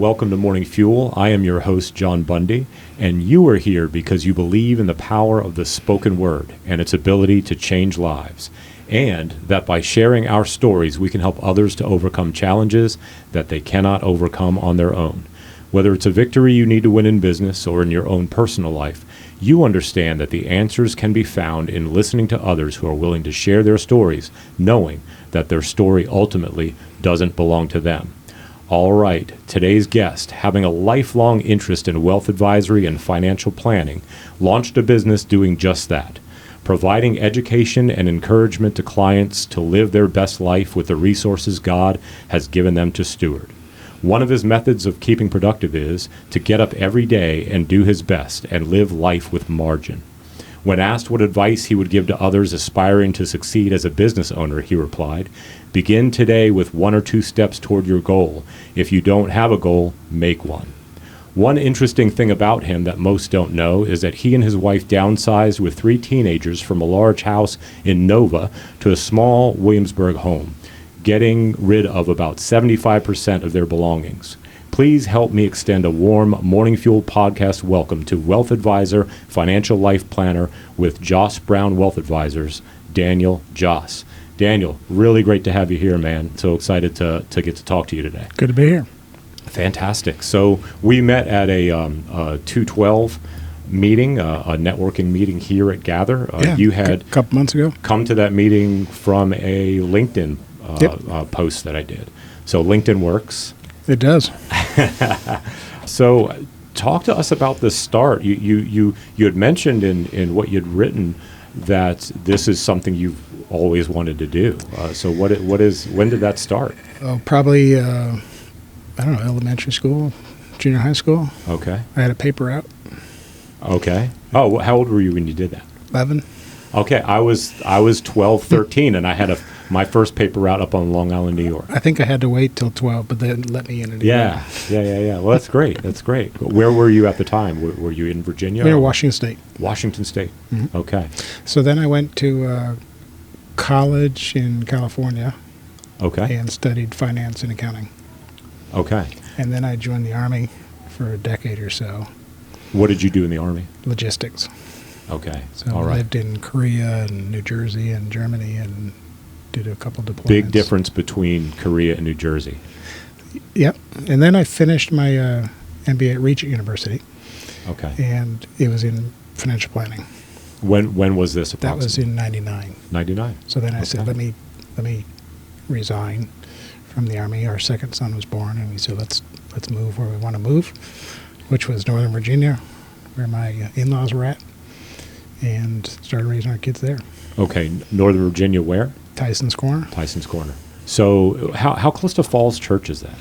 welcome to Morning Fuel. I am your host, John Bundy, and you are here because you believe in the power of the spoken word and its ability to change lives, and that by sharing our stories, we can help others to overcome challenges that they cannot overcome on their own. Whether it's a victory you need to win in business or in your own personal life, you understand that the answers can be found in listening to others who are willing to share their stories, knowing that their story ultimately doesn't belong to them. All right, today's guest, having a lifelong interest in wealth advisory and financial planning, launched a business doing just that, providing education and encouragement to clients to live their best life with the resources God has given them to steward. One of his methods of keeping productive is to get up every day and do his best and live life with margin. When asked what advice he would give to others aspiring to succeed as a business owner, he replied, "Begin today with 1 or 2 steps toward your goal. If you don't have a goal, make one." One interesting thing about him that most don't know is that he and his wife downsized with 3 teenagers from a large house in Nova to a small Williamsburg home, getting rid of about 75% of their belongings. Please help me extend a warm Morning Fuel podcast welcome to wealth advisor, financial life planner with Joss Brown Wealth Advisors, Daniel Joss. Daniel, really great to have you here, man. So excited to get to talk to you today. Good to be here. Fantastic. So we met at a 212 meeting, a networking meeting here at Gather. You had a couple months ago come to that meeting from a LinkedIn post that I did. So LinkedIn works. It does. So talk to us about the start. You had mentioned in what you'd written that this is something you've always wanted to do. So when did that start? Probably, I don't know, elementary school, junior high school. Okay. I had a paper out. Okay. Oh, how old were you when you did that? 11. Okay. I was 12, 13, and I had my first paper route up on Long Island, New York. I think I had to wait till 12, but they let me in anyway. Yeah. Well, that's great. That's great. Where were you at the time? Were you in Virginia? We were Washington State. Washington State. Mm-hmm. Okay. So then I went to college in California. Okay. And studied finance and accounting. Okay. And then I joined the Army for a decade or so. What did you do in the Army? Logistics. Okay. So all I right. lived in Korea and New Jersey and Germany and did a couple deployments. Big difference between Korea and New Jersey. Yep. And then I finished my MBA at Regent University. Okay. And it was in financial planning. When was this approximately? That was in 99. 99. So then I said, let me resign from the Army. Our second son was born, and we said, let's move where we want to move, which was Northern Virginia, where my in-laws were at, and started raising our kids there. Okay. Northern Virginia where? Tyson's Corner. Tyson's Corner. So how close to Falls Church is that?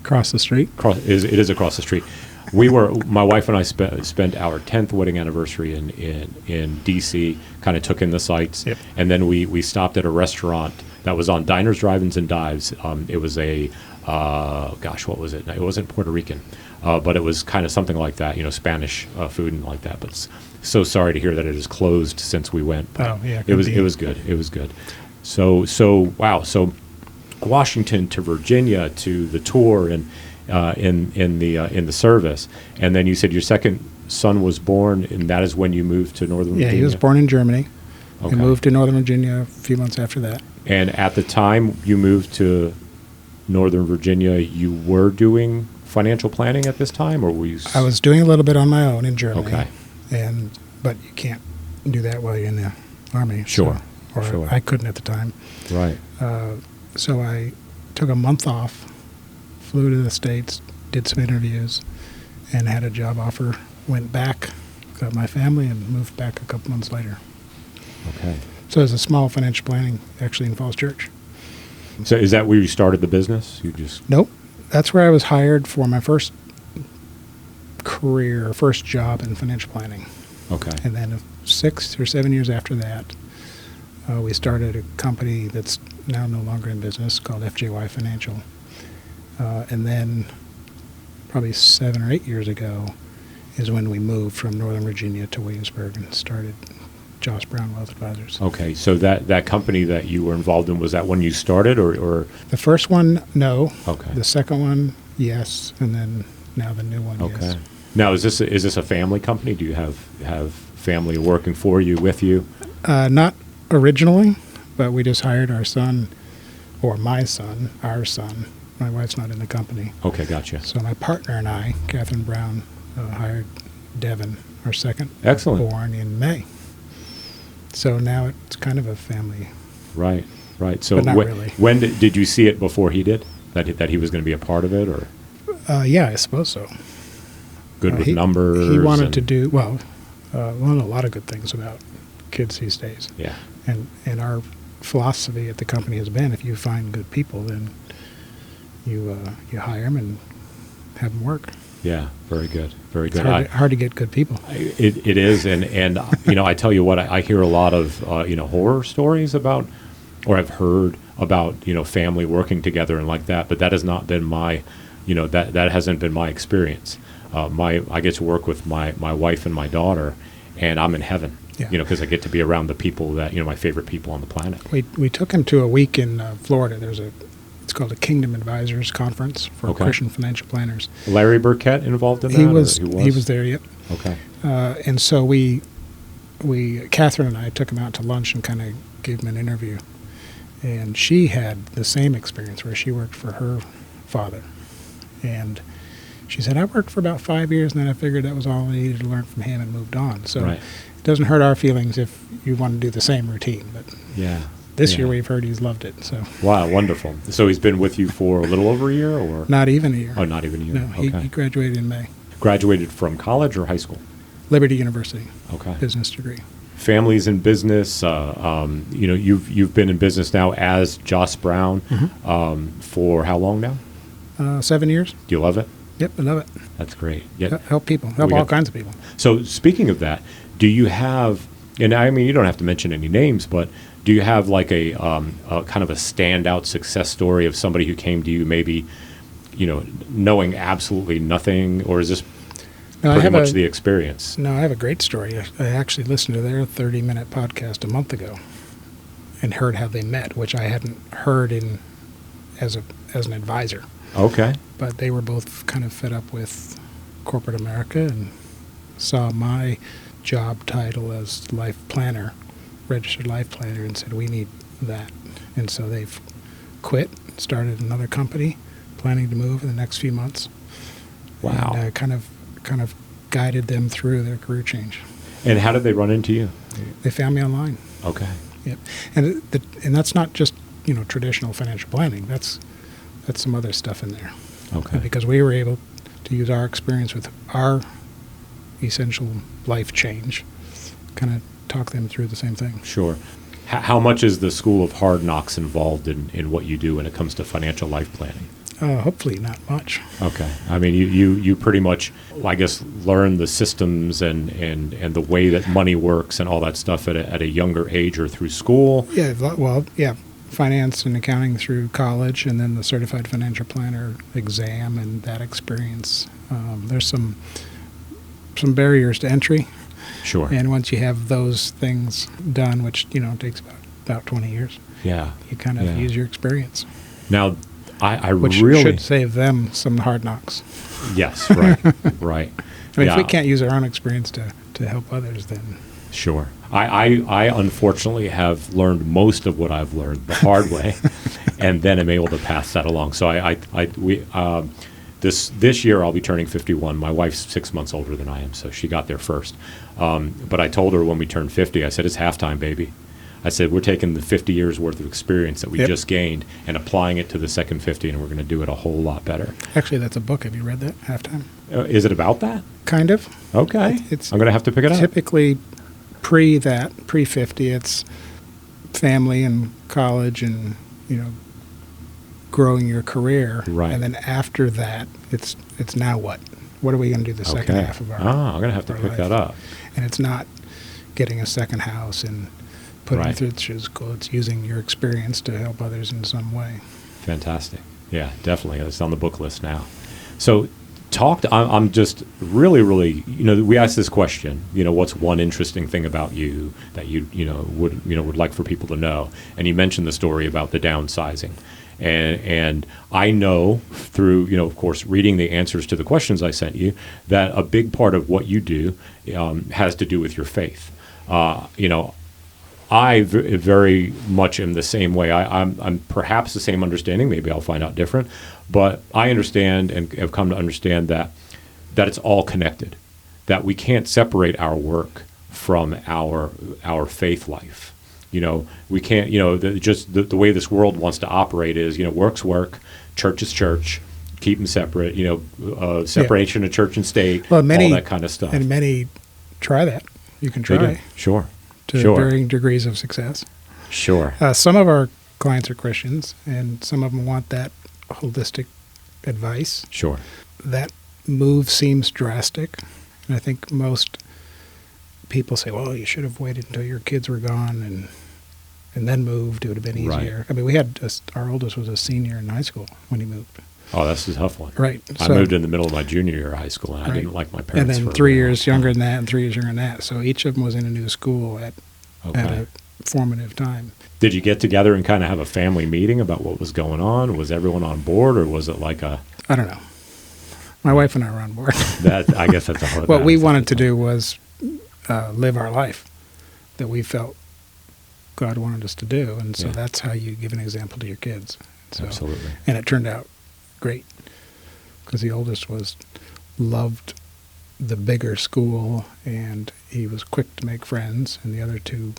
Across the street. It is across the street. My wife and I spent our 10th wedding anniversary in D.C., kind of took in the sights, yep. And then we stopped at a restaurant that was on Diners, Drive-Ins, and Dives. It was what was it? It wasn't Puerto Rican, but it was kind of something like that, Spanish food and like that. But so sorry to hear that it is closed since we went. Oh, yeah. It was good. It was good. So wow. So Washington to Virginia to the tour and in the service, and then you said your second son was born, and that is when you moved to Northern Virginia? Yeah, he was born in Germany. Okay. We moved to Northern Virginia a few months after that. And at the time you moved to Northern Virginia, you were doing financial planning at this time, or were you? I was doing a little bit on my own in Germany. Okay. But you can't do that while you're in the Army. Sure. Sure. I couldn't at the time. Right. So I took a month off, flew to the States, did some interviews, and had a job offer. Went back, got my family, and moved back a couple months later. Okay. So it was a small financial planning, actually, in Falls Church. So is that where you started the business? Nope. That's where I was hired for my first job in financial planning. Okay. And then 6 or 7 years after that, we started a company that's now no longer in business called FJY Financial. And then probably 7 or 8 years ago is when we moved from Northern Virginia to Williamsburg and started Joss Brown Wealth Advisors. Okay, so that company that you were involved in, was that when you started or? The first one, no. Okay. The second one Yes, and then now the new one. Okay. Yes. Now, is this a family company? Do you have family working for you, with you? Not originally, but we just hired our son, or my son, our son. My wife's not in the company. Okay, gotcha. So my partner and I, Catherine Brown, hired Devin, our second Excellent. born, in May. So now it's kind of a family. Right, right. So But not really. when did you see it before he did? That he was going to be a part of it, or Yeah, I suppose so. good with he, numbers? He wanted and- to do, well, learn a lot of good things about kids these days. Yeah. And our philosophy at the company has been, if you find good people, then you hire them and have them work. Yeah, very good, very It's good. hard to get good people. It is, and I tell you what, I hear a lot of horror stories about, or I've heard about family working together and like that, but that has not been my, that hasn't been my experience. I get to work with my wife and my daughter, and I'm in heaven. Yeah. Because I get to be around the people that my favorite people on the planet. We took him to a week in Florida. It's called a Kingdom Advisors Conference for Okay. Christian financial planners. Larry Burkett involved in that? He or was there. Yep. Okay. And so we Catherine and I took him out to lunch and kind of gave him an interview. And she had the same experience where she worked for her father. And she said, I worked for about 5 years, and then I figured that was all I needed to learn from him and moved on. So Right. it doesn't hurt our feelings if you want to do the same routine. But Yeah. this Yeah. year we've heard he's loved it. So Wow, wonderful. So he's been with you for a little over a year, or not even a year. oh, not even a year. No, he Okay. graduated in May. Graduated from college or high school? Liberty University, Okay. business degree. Families in business. You've been in business now as Joss Brown for how long now? 7 years. Do you love it? Yep, I love it. That's great. Yeah. Help people. Help We all got- kinds of people. So speaking of that, do you have? And I mean, you don't have to mention any names, but do you have like a kind of a standout success story of somebody who came to you, maybe, knowing absolutely nothing, or is this No, pretty much the experience? No, I have a great story. I actually listened to their 30-minute podcast a month ago and heard how they met, which I hadn't heard as an advisor. Okay. But they were both kind of fed up with corporate America and saw my job title as life planner, registered life planner, and said, we need that. And so they've quit, started another company, planning to move in the next few months. Wow. And kind of guided them through their career change. And how did they run into you? They found me online. Okay. Yep. And that's not just traditional financial planning. That's some other stuff in there. Okay. Because we were able to use our experience with our essential life change, kind of talk them through the same thing. Sure. How much is the School of Hard Knocks involved in what you do when it comes to financial life planning? Hopefully not much. Okay. I mean, you pretty much, I guess, learn the systems and the way that money works and all that stuff at a younger age or through school. Yeah. Well, yeah. Finance and accounting through college, and then the Certified Financial Planner exam and that experience. There's some barriers to entry. Sure. And once you have those things done, which takes about 20 years, Yeah. you kind of Yeah. use your experience, Now, I which really should save them some hard knocks. Yes. Right. Right. I mean, Yeah. if we can't use our own experience to help others, then Sure. I unfortunately have learned most of what I've learned the hard way, and then am able to pass that along. So this year I'll be turning 51. My wife's 6 months older than I am, so she got there first. But I told her when we turned 50, I said, it's halftime, baby. I said, we're taking the 50 years worth of experience that we Yep. just gained and applying it to the second 50, and we're going to do it a whole lot better. actually that's a book. Have you read that? Halftime? Is it about that? Kind of. Okay. It's I'm going to have to pick it up. Typically pre-50, it's family and college and growing your career. Right. And then after that, it's now what? What are we going to do the second Okay. half of our I'm going to have to our pick life? that up. And it's not getting a second house and putting Right. it through the school. It's using your experience to help others in some way. Fantastic. Yeah, definitely. It's on the book list now. So I'm just really, really, we asked this question, what's one interesting thing about you that you would like for people to know? And you mentioned the story about the downsizing. And I know through, of course, reading the answers to the questions I sent you, that a big part of what you do has to do with your faith. I very much am the same way. I'm perhaps the same understanding. Maybe I'll find out different. But I understand and have come to understand that it's all connected, that we can't separate our work from our faith life. We can't, the way this world wants to operate is, work's work, church is church, keep them separate, separation of church and state, all that kind of stuff. And many try that. You can try. Sure. To varying degrees of success. Sure. Some of our clients are Christians, and some of them want that holistic advice. Sure. That move seems drastic, and I think most people say, well, you should have waited until your kids were gone and then moved. It would have been easier. Right. I mean, we had our oldest was a senior in high school when he moved. Oh, that's a tough one. Right. I moved in the middle of my junior year of high school, and I didn't like my parents. And then 3 years younger than that and 3 years younger than that. So each of them was in a new school at a formative time. Did you get together and kind of have a family meeting about what was going on? Was everyone on board, or was it like a... I don't know. My wife and I were on board. I guess that's a hard... What we wanted to do was live our life that we felt God wanted us to do. And so that's how you give an example to your kids. So, absolutely. And it turned out great because the oldest loved the bigger school, and he was quick to make friends, and the other two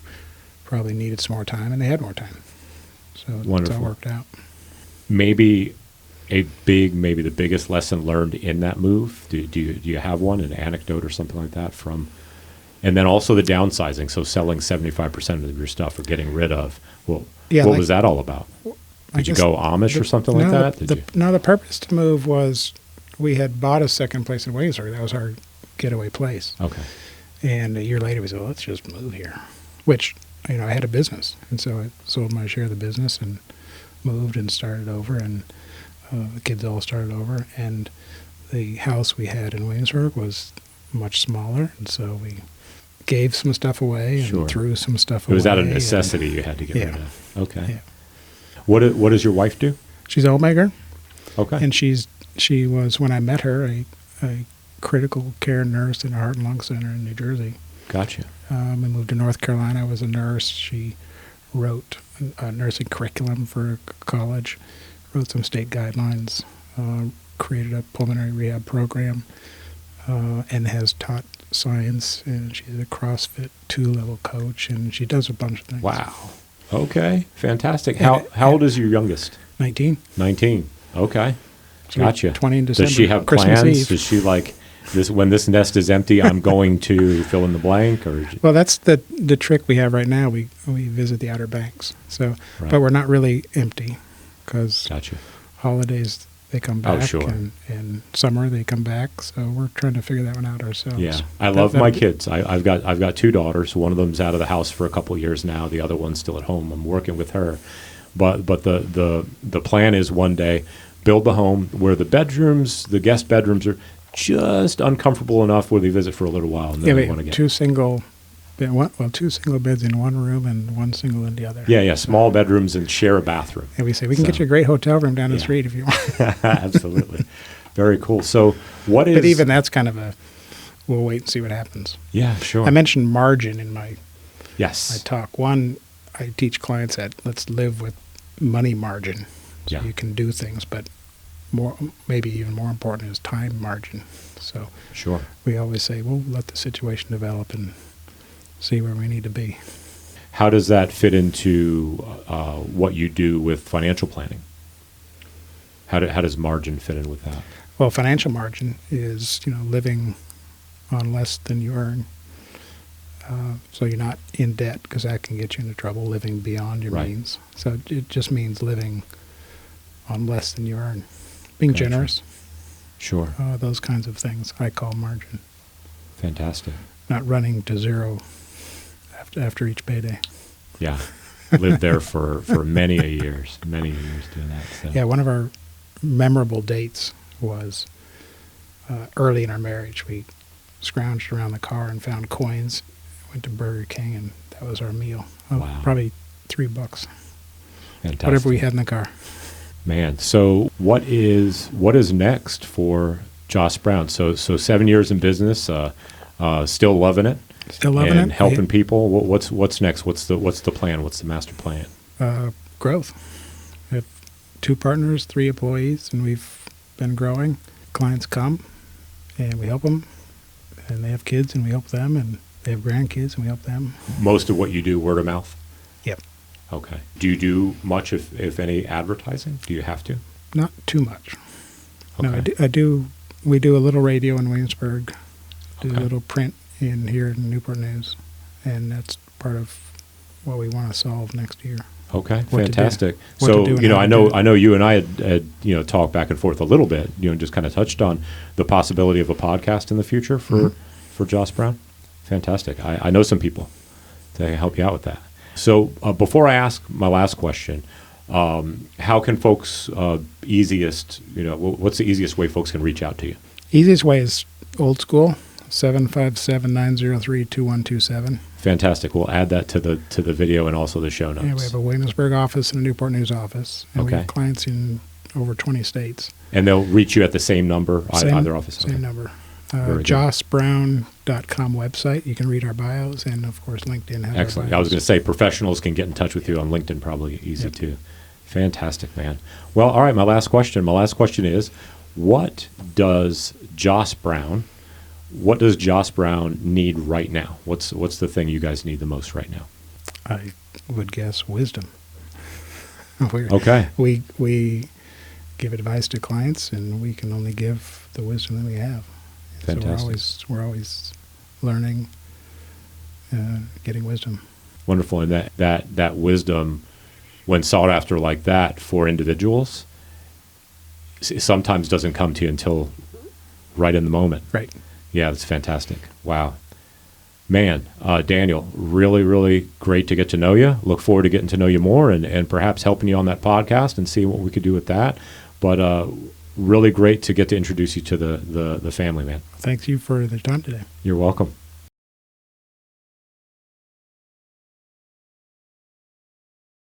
probably needed some more time, and they had more time. So it all worked out. Maybe the biggest lesson learned in that move? Do you have one, an anecdote or something like that from? And then also the downsizing, so selling 75% of your stuff or getting rid of. Well, what was that all about? Did you go Amish or something like that? The purpose to move was we had bought a second place in Williamsburg. That was our getaway place. Okay. And a year later, we said, well, let's just move here, which, I had a business. And so I sold my share of the business and moved and started over, and the kids all started over. And the house we had in Williamsburg was much smaller, and so we gave some stuff away and threw some stuff away. Was that a necessity you had to get rid of? Okay. Yeah. What does your wife do? She's a homemaker. Okay. And she was, when I met her, a critical care nurse in a heart and lung center in New Jersey. Gotcha. We moved to North Carolina. I was a nurse. She wrote a nursing curriculum for college, wrote some state guidelines, created a pulmonary rehab program, and has taught science. And she's a CrossFit 2-level coach, and she does a bunch of things. Wow. Okay. Fantastic. How old is your youngest? 19. 19. Okay. Gotcha. 20 in December. Does she have Christmas plans? Eve. Does she like this? When this nest is empty, I'm going to fill in the blank, or? Well, that's the trick we have right now. We visit the Outer Banks. So, but we're not really empty because holidays they come back, and summer they come back. So we're trying to figure that one out ourselves. Yeah, I love my kids. I've got 2 daughters. One of them's out of the house for a couple of years now. The other one's still at home. I'm working with her, but the plan is one day build the home where the guest bedrooms are just uncomfortable enough where they visit for a little while, and then they want to get 2 single beds in one room and 1 single in the other. Yeah, small bedrooms and share a bathroom. And we say we can get you a great hotel room down the street if you want. Absolutely, very cool. So what is? But even that's kind of we'll wait and see what happens. Yeah, sure. I mentioned margin in my my Yes. talk. One, I teach clients that let's live with money margin. So you can do things, but maybe even more important is time margin. So we always say, well, let the situation develop and see where we need to be. How does that fit into what you do with financial planning? How does margin fit in with that? Well, financial margin is living on less than you earn. So you're not in debt, because that can get you into trouble, living beyond your means. So it just means living on less than you earn. Being generous. Sure. Those kinds of things I call margin. Fantastic. Not running to zero after each payday. Yeah. Lived there for many years doing that. So. Yeah, one of our memorable dates was early in our marriage. We scrounged around the car and found coins, went to Burger King, and that was our meal. Wow. Probably $3. Fantastic. Whatever we had in the car. Man, so what is next for Joss Brown? So 7 years in business, still loving it, Still loving and it. helping people. What's next? What's the plan? What's the master plan? Growth. We have 2 partners, 3 employees, and we've been growing. Clients come, and we help them, and they have kids, and we help them, and they have grandkids, and we help them. Most of what you do word of mouth. Yep. Okay. Do you do much, if any, advertising? Do you have to? Not too much. Okay. No, I do. We do a little radio in Williamsburg, do Okay. a little print in here in Newport News, and that's part of what we want to solve next year. Okay, What to do. fantastic. What to So, do and how to do it. I know you and I had talked back and forth a little bit, just kind of touched on the possibility of a podcast in the future for Joss Brown. Fantastic. I know some people to help you out with that. So, before I ask my last question, how can folks what's the easiest way folks can reach out to you? Easiest way is old school, 757-903-2127. Fantastic. We'll add that to the video and also the show notes. Yeah, we have a Williamsburg office and a Newport News office, and we Okay. have clients in over 20 states. And they'll reach you at the same number, either office. Same Okay. number. Very good. JossBrown.com website. You can read our bios, and of course, LinkedIn has Excellent. our I was bios. going to say professionals can get in touch with you on LinkedIn, probably easy Yep. too. Fantastic, man. Well, all right, my last question is, what does Joss Brown need right now? What's the thing you guys need the most right now? I would guess wisdom. Okay. We give advice to clients, and we can only give the wisdom that we have. Fantastic. So we're always learning, getting wisdom. Wonderful. And that wisdom, when sought after like that for individuals, sometimes doesn't come to you until right in the moment. Right. Yeah, that's fantastic. Wow. Man, Daniel, really, really great to get to know you. Look forward to getting to know you more and perhaps helping you on that podcast and seeing what we could do with that. But really great to get to introduce you to the family, man. Thanks you for the time today. You're welcome.